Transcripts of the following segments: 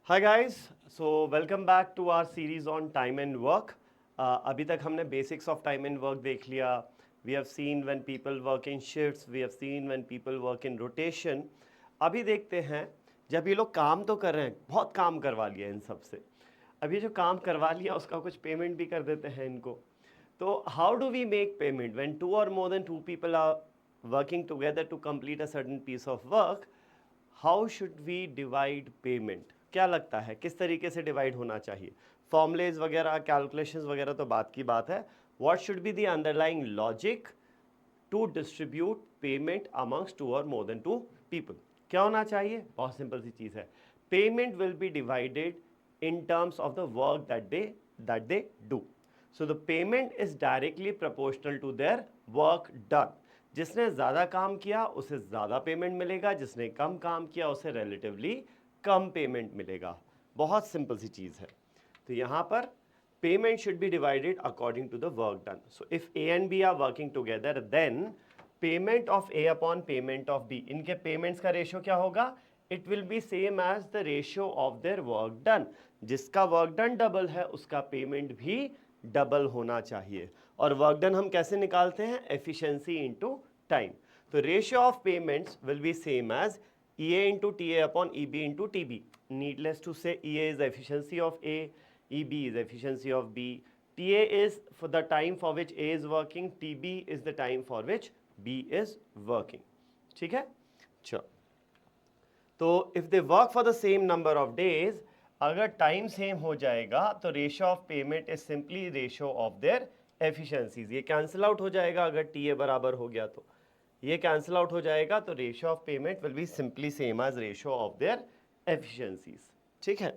Hi guys, so welcome back to our series on time and work. अभी तक हमने basics of time and work देख लिया। We have seen when people work in shifts, we have seen when people work in rotation. अभी देखते हैं, जब ये लोग काम तो कर रहे हैं, बहुत काम करवा लिया इन सब से, अब ये जो काम करवा लिया उसका कुछ पेमेंट भी कर देते हैं इनको। तो how do we make payment when two और more than two people are working together to complete a certain piece of work? How should we divide payment? क्या लगता है किस तरीके से डिवाइड होना चाहिए? फॉर्मुलेज वगैरह, कैलकुलेशंस वगैरह तो बात की बात है। What should be the underlying logic to distribute payment amongst two और मोर देन टू पीपल? क्या होना चाहिए? बहुत सिंपल सी चीज़ है। Payment will B divided in terms of the work that they do. So the payment is directly proportional to their work done. जिसने ज़्यादा काम किया उसे ज़्यादा पेमेंट मिलेगा, जिसने कम काम किया उसे रिलेटिवली कम पेमेंट मिलेगा। बहुत सिंपल सी चीज़ है। तो यहाँ पर payment should be divided according to the work done. So if A and B are working together, then payment of A upon payment of B, इनके payments का रेशियो क्या होगा? It will be same as the ratio of their work done. जिसका work done double है उसका payment भी double होना चाहिए। और वर्क डन हम कैसे निकालते हैं? Efficiency into time. तो ratio of payments will be same as EA into TA upon EB into TB. Needless to say, EA is the efficiency of A, EB is the efficiency of B, TA is for the time for which A is working, TB is the time for which B is working. ठीक है? चलो, तो if they work for the same number of days, अगर time same हो जाएगा तो ratio of payment is simply ratio of their efficiencies. ये cancel out हो जाएगा अगर टीए बराबर हो गया तो ये कैंसिल आउट हो जाएगा, तो ratio of payment will be simply same as ratio of their efficiencies. ठीक है,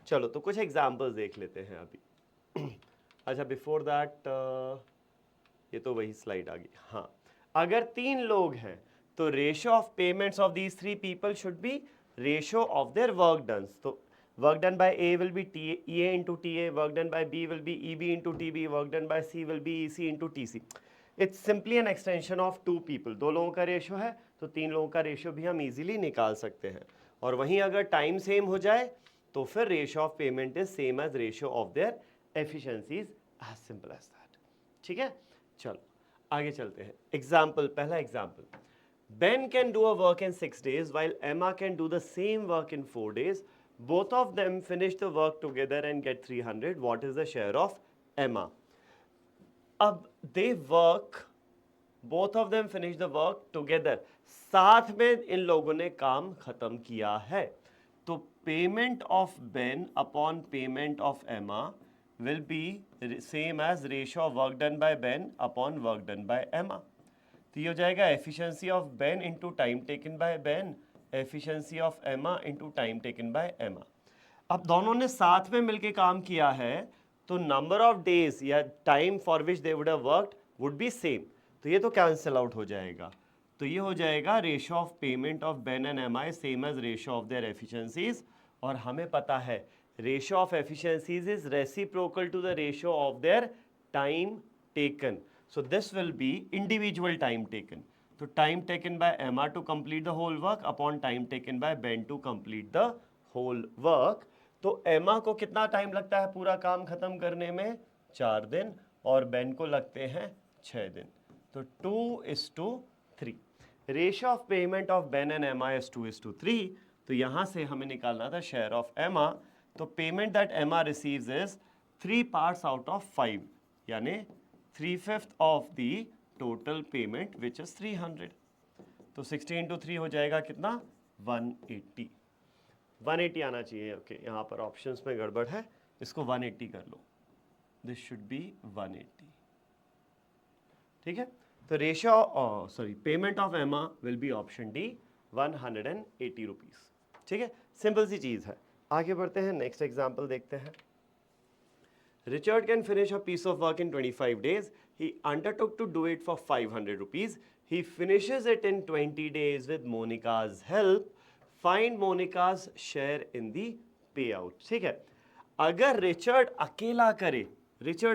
चलो तो कुछ एग्जांपल्स देख लेते हैं अभी। अच्छा, बिफोर दैट ये तो वही स्लाइड आ गई। हाँ, अगर 3 लोग हैं तो ratio of payments of these 3 people should be ratio of their work done. तो work done by A will be EA into TA, work done by B will be EB into TB, work done by C will be EC into TC. It's simply an extension of 2 people. 2 लोगों का ratio है तो 3 लोगों का ratio भी हम easily निकाल सकते हैं। और वहीं अगर टाइम सेम हो जाए तो फिर ratio of payment is same as ratio of their efficiencies, as simple as that. ठीक है, चलो आगे चलते हैं। एग्जाम्पल, पहला example, Ben can do a work in 6 days while Emma can do the same work in 4 days. Both of them finish the work together and get 300. What is the share of Emma? अब they work, both of them finish the work together. साथ में इन लोगों ने काम खत्म किया है, तो payment of Ben upon payment of Emma will be same as ratio of work done by Ben upon work done by Emma. तो ये हो जाएगा efficiency of Ben into time taken by Ben, efficiency of एमा into time taken by एमा। अब दोनों ने साथ में मिलके काम किया है तो नंबर ऑफ डेज या time for which they would have worked would be same, तो ये तो कैंसिल आउट हो जाएगा। तो ये हो जाएगा ratio of payment of Ben and Emma is same as ratio of their efficiencies. और हमें पता है ratio of efficiencies is reciprocal to the ratio of their time taken. So this will be individual time taken. So time taken by Emma to complete the whole work upon time taken by Ben to complete the whole work. तो Emma को कितना time लगता है पूरा काम खत्म करने में? 4 दिन, और Ben को लगते हैं 6 दिन। तो 2:3। Ratio of payment of Ben and Emma is 2:3। तो यहाँ से हमें निकालना था शेयर ऑफ Emma। तो payment that Emma receives is 3 parts out of 5, यानी 3/5 of the total payment which is 300. तो 60 into 3 हो जाएगा कितना? 180. 180 आना चाहिए। ओके, यहाँ पर ऑप्शंस में गड़बड़ है, इसको 180 कर लो। This should B 180। ठीक है, तो रेशियो सॉरी पेमेंट ऑफ एमा will be option D, 180 rupees. ठीक है, सिंपल सी चीज़ है। आगे बढ़ते हैं, नेक्स्ट एग्जाम्पल देखते हैं। Richard can finish a piece of work in 25 days. He undertook to do it for 500 rupees. He finishes it in 20 days with Monica's help. Find Monica's share in the payout. ठीक है, अगर Richard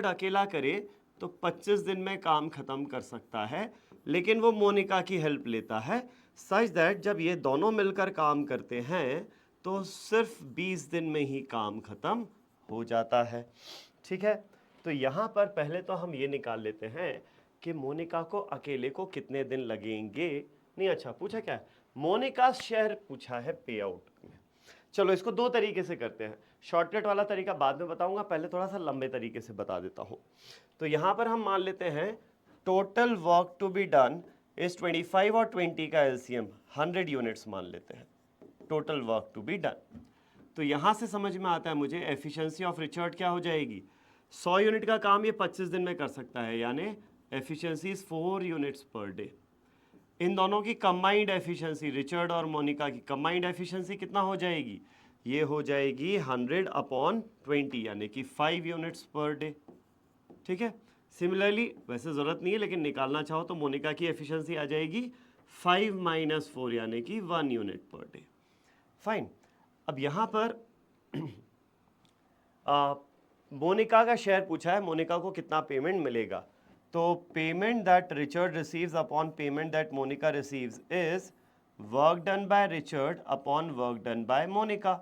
अकेला करे तो 25 दिन में काम खत्म कर सकता है, लेकिन वो मोनिका की हेल्प लेता है सच दैट जब ये दोनों मिलकर काम करते हैं तो सिर्फ 20 दिन में ही काम खत्म हो जाता है। ठीक है, तो यहाँ पर पहले तो हम ये निकाल लेते हैं कि मोनिका को अकेले को कितने दिन लगेंगे। नहीं, अच्छा पूछा क्या है, मोनिका शेयर पूछा है पे आउट में। चलो इसको दो तरीके से करते हैं, शॉर्टकट वाला तरीका बाद में बताऊंगा, पहले थोड़ा सा लंबे तरीके से बता देता हूं। तो यहां पर हम मान लेते हैं total work to be done is 25 और 20 का एलसीएम 100 यूनिट्स मान लेते हैं, total work to be done. तो यहां से समझ में आता है मुझे एफिशिएंसी ऑफ रिचर्ड क्या हो जाएगी, 100 यूनिट का काम ये 25 दिन में कर सकता है, यानी efficiency is 4 units per day. इन दोनों की कंबाइंड एफिशिएंसी, रिचर्ड और मोनिका की कंबाइंड एफिशिएंसी कितना हो जाएगी, ये हो जाएगी 100/20 यानी कि 5 यूनिट्स पर डे। ठीक है, सिमिलरली वैसे ज़रूरत नहीं है लेकिन निकालना चाहो तो मोनिका की एफिशिएंसी आ जाएगी 5 - 4 यानी कि 1 यूनिट पर डे। फाइन, अब यहाँ पर मोनिका का शेयर पूछा है, मोनिका को कितना पेमेंट मिलेगा। तो payment that Richard receives upon payment that Monica receives is work done by Richard upon work done by Monica.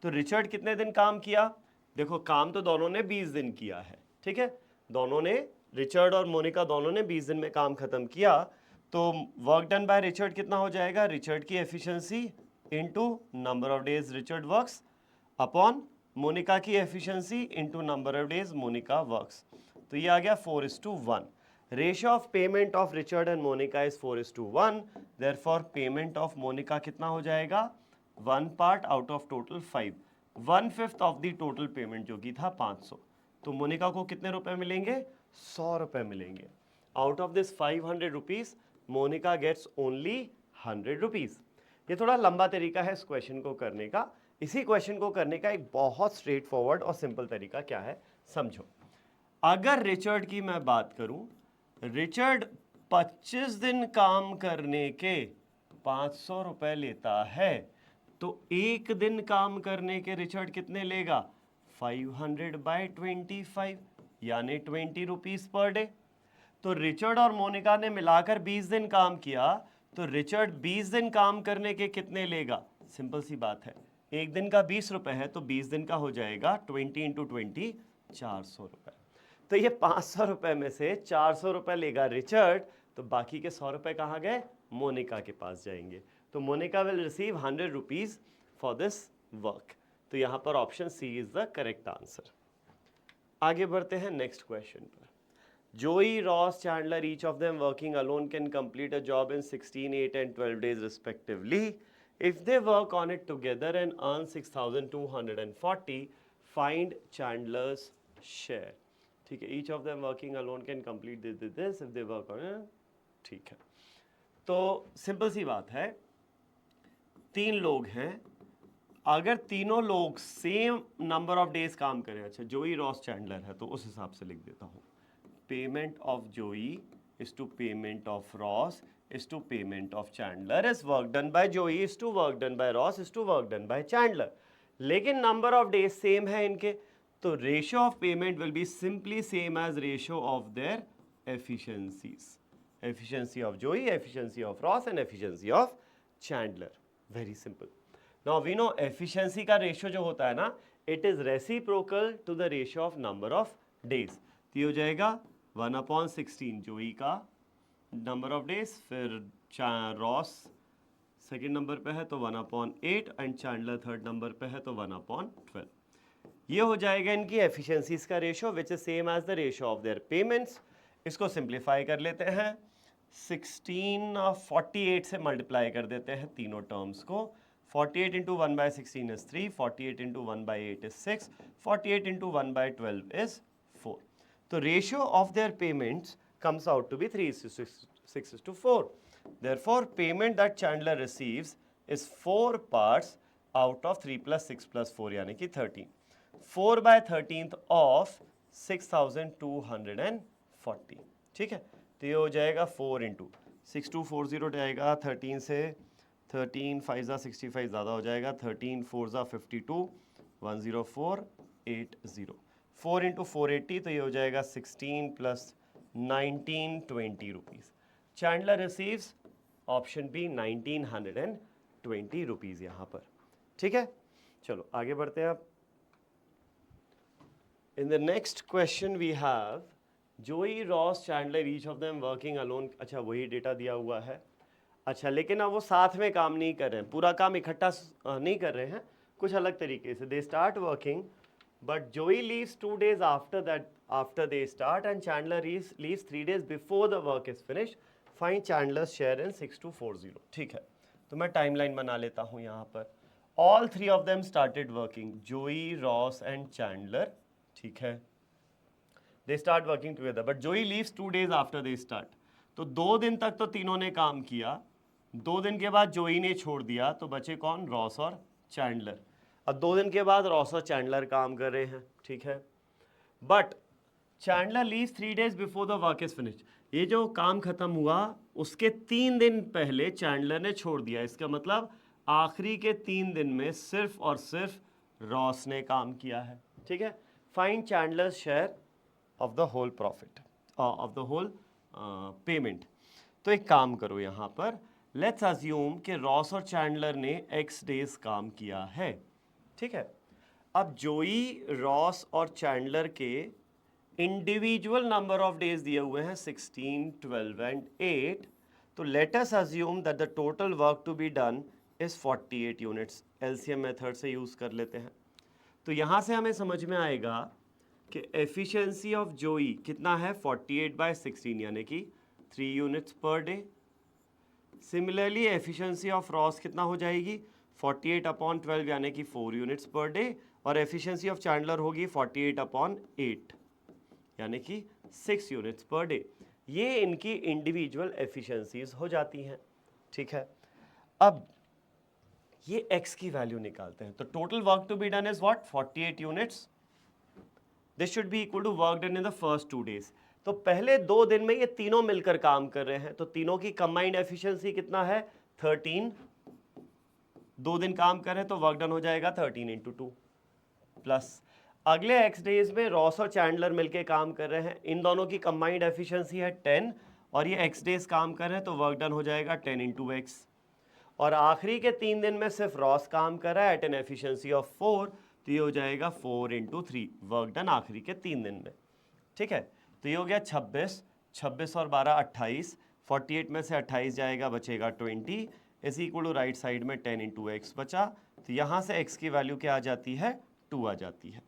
तो रिचर्ड कितने दिन काम किया, देखो काम तो दोनों ने 20 दिन किया है। ठीक है, दोनों ने, रिचर्ड और मोनिका दोनों ने 20 दिन में काम खत्म किया। तो वर्क डन बाय रिचर्ड कितना हो जाएगा, रिचर्ड की efficiency into number of days Richard works upon Monica की efficiency into number of days Monica works. तो ये आ गया 4:1। Ratio of payment of Richard and Monica is 4:1, therefore payment of Monica कितना हो जाएगा, 1 part out of total 5, 1/5 of the total payment जो कि था 500। तो मोनिका को कितने रुपए मिलेंगे, 100 रुपए मिलेंगे। Out of this 500 rupees Monica gets only 100 rupees. ये थोड़ा लंबा तरीका है इस क्वेश्चन को करने का। इसी क्वेश्चन को करने का एक बहुत स्ट्रेट फॉरवर्ड और सिंपल तरीका क्या है समझो। अगर रिचर्ड की मैं बात करूं, रिचर्ड 25 दिन काम करने के 500 रुपए लेता है, तो एक दिन काम करने के रिचर्ड कितने लेगा, 500/25 यानी 20 रुपीज पर डे। तो रिचर्ड और मोनिका ने मिलाकर 20 दिन काम किया, तो रिचर्ड 20 दिन काम करने के कितने लेगा, सिंपल सी बात है, एक दिन का 20 रुपए है तो 20 दिन का हो जाएगा 20 × 20 400 रुपए। तो ये 500 रुपए में से 400 रुपए लेगा रिचर्ड, तो बाकी के 100 रुपए कहाँ गए, मोनिका के पास जाएंगे। तो Monica will receive 100 rupees for this work. तो यहाँ पर option C is the correct answer. आगे बढ़ते हैं नेक्स्ट क्वेश्चन पर। Joey, Ross, Chandler, each of them working alone can complete a job in 16, 8 and 12 days respectively. If they work on it together and earn 6,240, find Chandler's share. ठीक है, each of them working alone can complete this if they work on it. ठीक है, तो simple सी बात है, 3 लोग हैं, अगर तीनों लोग सेम नंबर ऑफ डेज काम करें, अच्छा जोई, रॉस, चैंडलर है तो उस हिसाब से लिख देता हूँ, payment of Joey is to payment of Ross is to payment of Chandler is work done by Joey is to work done by Ross is to work done by Chandler. लेकिन number of days same है इनके, तो ratio of payment will be simply same as ratio of their efficiencies. Efficiency of Joey, efficiency of Ross and efficiency of Chandler. Very simple. Now we know efficiency का ratio जो होता है ना, it is reciprocal to the ratio of number of days. तो ये हो जाएगा 1/16 जोई का नंबर ऑफ डेज, फिर रॉस सेकेंड नंबर पे है तो 1/8 एंड चैंडलर थर्ड नंबर पे है तो 1/12। ये हो जाएगा इनकी एफिशिएंसीज का ratio which is same as the ratio of their payments. इसको सिंप्लीफाई कर लेते हैं, 48 से मल्टीप्लाई कर देते हैं तीनों टर्म्स को। 48 × 1/16 इज 3, 48 × 1/8 इज 6, 48 × 1/12 इज 4। तो ratio of their payments comes out to be 3:6:4. Therefore, payment that Chandler receives is 4 parts out of 3 + 6 + 4 यानी कि 13. 4/13 of 6,240. ठीक है, तो ये हो जाएगा 4 × 6240 जाएगा 13 से, 13 5 × 65 ज़्यादा हो जाएगा, 13 4 × 52 10480, 4 × 480 तो ये हो जाएगा 16 + 1920 rupees. Chandler receives option B 1920 rupees यहाँ पर। ठीक है, चलो आगे बढ़ते हैं आप। In the next question we have Joey, Ross, Chandler, each of them working alone. अच्छा वही डेटा दिया हुआ है। अच्छा लेकिन अब वो साथ में काम नहीं कर रहे हैं, पूरा काम इकट्ठा नहीं कर रहे हैं, कुछ अलग तरीके से। They start working but Joey leaves 2 days after that, after they start, and Chandler leaves 3 days before the work is finish. Find Chandler's share in 6240। ठीक है, तो मैं टाइमलाइन बना लेता हूँ यहाँ पर। All 3 of them started working, Joey, Ross and Chandler. ठीक है, they start working together but Joey leaves 2 days after they start. तो 2 दिन तक तो तीनों ने काम किया, 2 दिन के बाद जोई ने छोड़ दिया, तो बचे कौन? रॉस और चैंडलर। अब 2 दिन के बाद रॉस और चैंडलर काम कर रहे हैं। ठीक है, but Chandler leaves 3 days before the work is finished. ये जो काम खत्म हुआ उसके 3 दिन पहले चैंडलर ने छोड़ दिया, इसका मतलब आखिरी के 3 दिन में सिर्फ और सिर्फ रॉस ने काम किया है। ठीक है, find Chandler share of the whole profit, of the whole payment. तो एक काम करो यहाँ पर, लेट्स अज्यूम कि रॉस और चैंडलर ने x डेज काम किया है। ठीक है, अब जोई, रॉस और चैंडलर के इंडिविजुअल नंबर ऑफ डेज दिए हुए हैं 16, 12 एंड 8। तो let us assume that the total work to be done is 48 units. LCM method से यूज कर लेते हैं। तो यहाँ से हमें समझ में आएगा कि एफिशिएंसी ऑफ जोई कितना है, 48/16 यानी कि 3 units per day. Similarly efficiency of Ross कितना हो जाएगी, 48/12 यानी कि 4 यूनिट्स पर डे। और एफिशिएंसी ऑफ चैंडलर होगी 48/8 यानी कि 6 यूनिट्स पर डे। ये इनकी इंडिविजुअल एफिशिएंसीज हो जाती हैं। ठीक है, अब ये x की वैल्यू निकालते हैं। तो total work to be done is what, 48 units. This should be equal to work done in the first 2 days। तो पहले 2 दिन में ये तीनों मिलकर काम कर रहे हैं, तो तीनों की कंबाइंड एफिशिएंसी कितना है, 13। 2 दिन काम कर रहे हैं तो वर्क डन हो जाएगा 13 × 2 प्लस अगले x डेज में रॉस और चैंडलर मिलकर काम कर रहे हैं, इन दोनों की कंबाइंड एफिशिएंसी है 10 और ये x डेज काम कर रहे हैं तो वर्क डन हो जाएगा 10 × x। और आखिरी के 3 दिन में सिर्फ रॉस काम कर रहा है एट एन एफिशिएंसी ऑफ 4, तो ये हो जाएगा 4 × 3 वर्क डन आखिरी के 3 दिन में। ठीक है, तो ये हो गया 26, 26 और 12 28, 48 में से 28 जाएगा, बचेगा 20 is equal to right side में 10 × x बचा। तो यहाँ से x की वैल्यू क्या आ जाती है, 2 आ जाती है।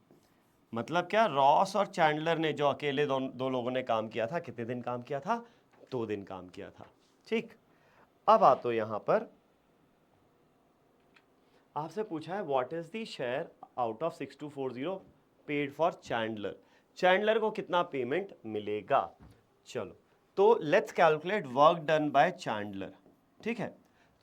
मतलब क्या, रॉस और चैंडलर ने जो अकेले दो लोगों ने काम किया था, कितने दिन काम किया था, 2 दिन काम किया था। ठीक, अब आ तो यहाँ पर आपसे पूछा है what is the share out of 6240 paid for Chandler. Chandler को कितना पेमेंट मिलेगा। चलो तो let's calculate work done bye Chandler. ठीक है,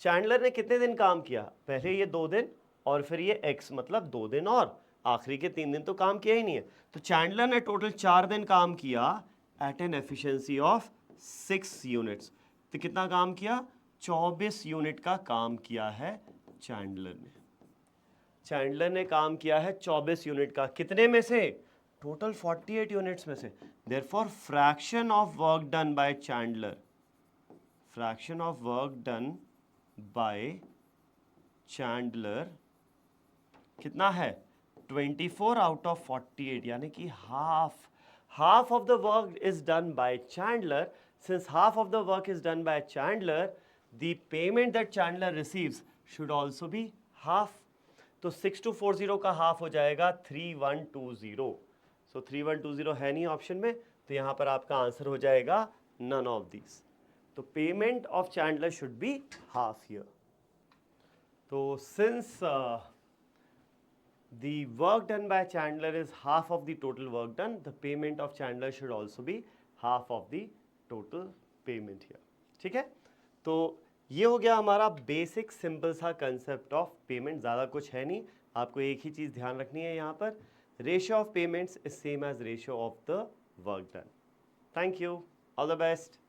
चैंडलर ने कितने दिन काम किया, पहले ये 2 दिन और फिर ये x मतलब 2 दिन और आखिरी के 3 दिन तो काम किया ही नहीं है। तो चैंडलर ने टोटल 4 दिन काम किया at an efficiency of 6 units. तो कितना काम किया, 24 यूनिट का काम किया है चैंडलर ने। चैंडलर ने काम किया है 24 यूनिट का, कितने में से, टोटल 48 यूनिट्स में से। Therefore fraction of work done bye Chandler, fraction of work done bye Chandler कितना है, 24 आउट ऑफ 48 यानी कि half of the work is done by Chandler. Since half of the work is done by Chandler, the payment that Chandler receives should also be half. तो 6240 का half हो जाएगा 3120। सो 3120 है नहीं ऑप्शन में, तो यहाँ पर आपका आंसर हो जाएगा नन ऑफ दीज। तो payment of Chandler should be half here. तो since the work done by Chandler is half of the total work done, the payment of Chandler should also be half of the total payment here. ठीक है, तो ये हो गया हमारा basic simple सा concept of payment. ज़्यादा कुछ है नहीं, आपको एक ही चीज़ ध्यान रखनी है यहाँ पर, ratio of payments is same as ratio of the work done. Thank you, all the best.